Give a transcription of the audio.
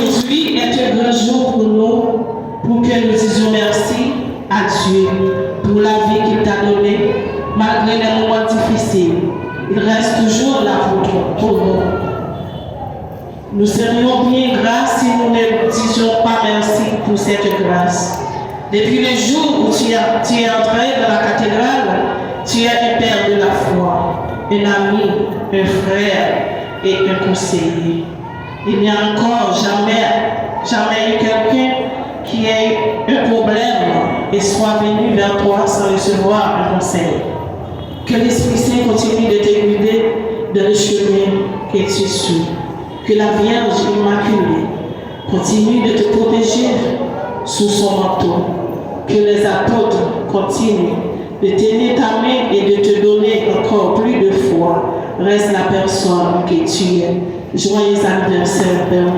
Aujourd'hui est un grand jour pour nous, pour que nous disions merci à Dieu pour la vie qu'il t'a donnée, malgré les moments difficiles. Il reste toujours là pour nous. Nous serions bien grâce si nous ne disions pas merci pour cette grâce. Depuis le jour où tu es entré dans la cathédrale, tu es un père de la foi, un ami, un frère et un conseiller. Il n'y a encore jamais eu quelqu'un qui ait un problème et soit venu vers toi sans recevoir un conseil. Que l'Esprit Saint continue de te guider dans le chemin que tu suis. Que la Vierge Immaculée continue de te protéger sous son manteau. Que les apôtres continuent de tenir ta main et de te donner encore plus de foi. Reste la personne que tu es. Joyeux anniversaire, Père.